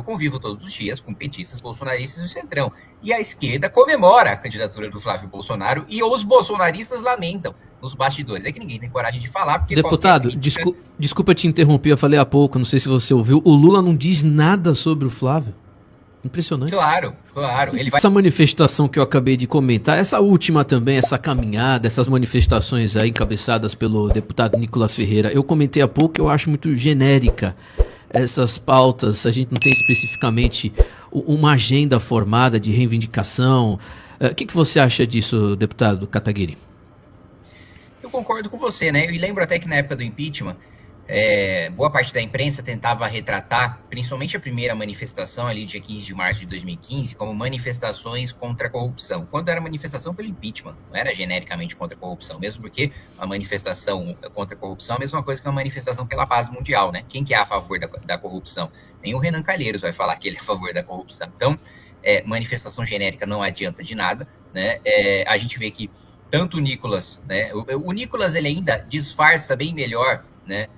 Eu convivo todos os dias com petistas, bolsonaristas e o Centrão. E a esquerda comemora a candidatura do Flávio Bolsonaro e os bolsonaristas lamentam nos bastidores. É que ninguém tem coragem de falar, porque Deputado, crítica... desculpa te interromper, eu falei há pouco, não sei se você ouviu, o Lula não diz nada sobre o Flávio. Impressionante. Claro. Ele vai... Essa manifestação que eu acabei de comentar, essa última também, essa caminhada, essas manifestações aí encabeçadas pelo deputado Nicolas Ferreira, eu comentei há pouco que eu acho muito genérica essas pautas, a gente não tem especificamente uma agenda formada de reivindicação. O que você acha disso, deputado Kataguiri? Eu concordo com você, né? E lembro até que na época do impeachment, boa parte da imprensa tentava retratar, principalmente a primeira manifestação ali, dia 15 de março de 2015, como manifestações contra a corrupção. Quando era manifestação pelo impeachment, não era genericamente contra a corrupção, mesmo porque a manifestação contra a corrupção é a mesma coisa que uma manifestação pela paz mundial, né? Quem que é a favor da corrupção? Nem o Renan Calheiros vai falar que ele é a favor da corrupção. Então, manifestação genérica não adianta de nada, né? A gente vê que tanto o Nicolas, né? O Nicolas, ele ainda disfarça bem melhor, né?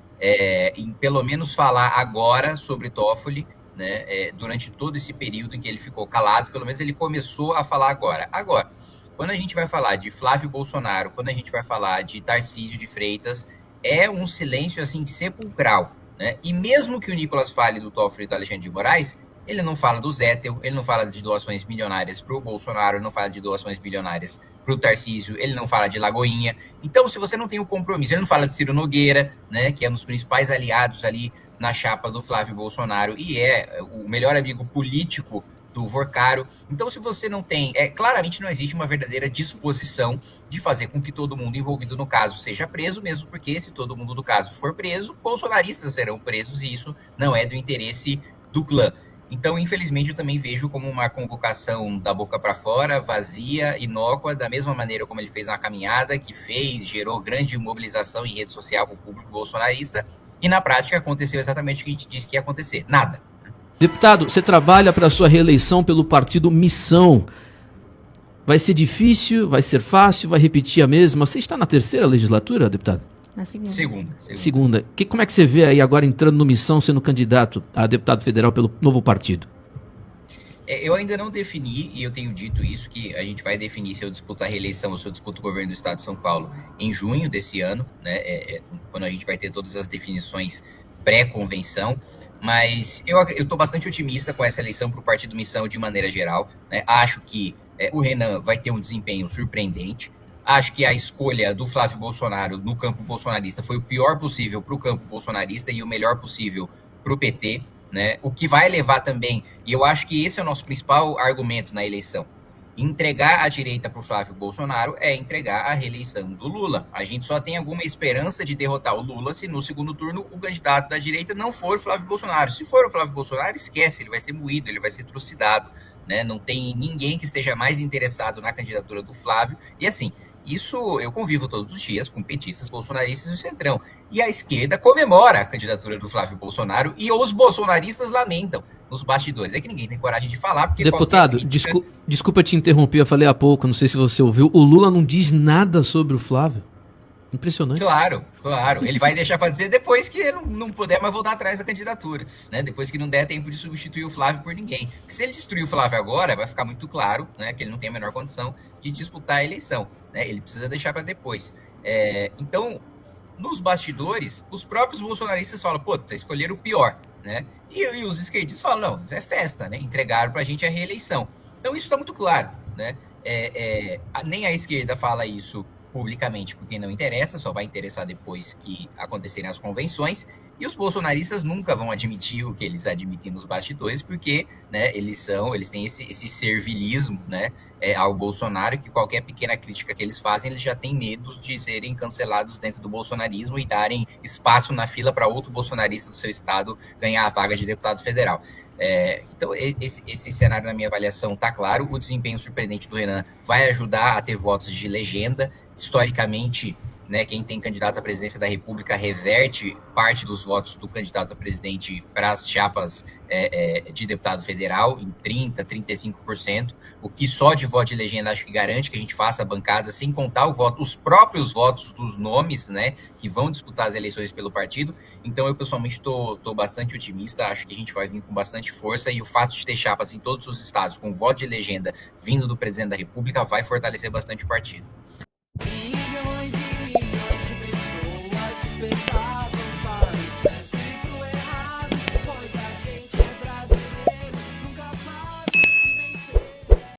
Em pelo menos falar agora sobre Toffoli, né, durante todo esse período em que ele ficou calado, pelo menos ele começou a falar agora. Agora, quando a gente vai falar de Flávio Bolsonaro, quando a gente vai falar de Tarcísio de Freitas, é um silêncio assim sepulcral, né? E mesmo que o Nicolas fale do Toffoli e do Alexandre de Moraes, ele não fala do Zettel, ele não fala de doações milionárias para o Bolsonaro, ele não fala de doações milionárias para o Tarcísio, ele não fala de Lagoinha. Então, se você não tem o compromisso, ele não fala de Ciro Nogueira, né, que é um dos principais aliados ali na chapa do Flávio Bolsonaro e é o melhor amigo político do Vorcaro. Então, se você não tem... claramente não existe uma verdadeira disposição de fazer com que todo mundo envolvido no caso seja preso, mesmo porque se todo mundo do caso for preso, bolsonaristas serão presos e isso não é do interesse do clã. Então, infelizmente, eu também vejo como uma convocação da boca para fora, vazia, inócua, da mesma maneira como ele fez uma caminhada que gerou grande mobilização em rede social com o público bolsonarista, e na prática aconteceu exatamente o que a gente disse que ia acontecer, nada. Deputado, você trabalha para a sua reeleição pelo partido Missão. Vai ser difícil, vai ser fácil, vai repetir a mesma? Você está na terceira legislatura, deputado? Na segunda. Segunda. Como é que você vê aí agora entrando no Missão, sendo candidato a deputado federal pelo novo partido? Eu ainda não defini, e eu tenho dito isso, que a gente vai definir se eu disputo a reeleição ou se eu disputo o governo do estado de São Paulo em junho desse ano, né, quando a gente vai ter todas as definições pré-convenção, mas eu estou bastante otimista com essa eleição para o partido Missão de maneira geral, né? Acho que o Renan vai ter um desempenho surpreendente. Acho que a escolha do Flávio Bolsonaro no campo bolsonarista foi o pior possível para o campo bolsonarista e o melhor possível para o PT, né? O que vai levar também, e eu acho que esse é o nosso principal argumento na eleição, entregar a direita para o Flávio Bolsonaro é entregar a reeleição do Lula. A gente só tem alguma esperança de derrotar o Lula se no segundo turno o candidato da direita não for o Flávio Bolsonaro. Se for o Flávio Bolsonaro, esquece, ele vai ser moído, ele vai ser trucidado, né? Não tem ninguém que esteja mais interessado na candidatura do Flávio. E assim, isso eu convivo todos os dias com petistas, bolsonaristas e o Centrão. E a esquerda comemora a candidatura do Flávio Bolsonaro e os bolsonaristas lamentam nos bastidores. É que ninguém tem coragem de falar, porque... Deputado, crítica... desculpa te interromper, eu falei há pouco, não sei se você ouviu, o Lula não diz nada sobre o Flávio. Impressionante. Claro. Ele vai deixar para dizer depois que não puder mais voltar atrás da candidatura, né? Depois que não der tempo de substituir o Flávio por ninguém. Porque se ele destruir o Flávio agora, vai ficar muito claro, né, que ele não tem a menor condição de disputar a eleição, né? Ele precisa deixar para depois. Então, nos bastidores, os próprios bolsonaristas falam, escolheram o pior, né? E os esquerdistas falam, não, isso é festa, né? Entregaram para a gente a reeleição. Então, isso está muito claro, né? Nem a esquerda fala isso publicamente, porque não interessa, só vai interessar depois que acontecerem as convenções, e os bolsonaristas nunca vão admitir o que eles admitem nos bastidores, porque, né, eles têm esse servilismo, né, ao Bolsonaro, que qualquer pequena crítica que eles fazem, eles já têm medo de serem cancelados dentro do bolsonarismo e darem espaço na fila para outro bolsonarista do seu estado ganhar a vaga de deputado federal. Então, esse cenário, na minha avaliação, está claro. O desempenho surpreendente do Renan vai ajudar a ter votos de legenda. Historicamente, né, quem tem candidato à presidência da República reverte parte dos votos do candidato a presidente para as chapas de deputado federal em 30%, 35%, o que só de voto de legenda acho que garante que a gente faça a bancada, sem contar os próprios votos dos nomes, né, que vão disputar as eleições pelo partido. Então eu pessoalmente estou bastante otimista, acho que a gente vai vir com bastante força, e o fato de ter chapas em todos os estados com voto de legenda vindo do presidente da República vai fortalecer bastante o partido.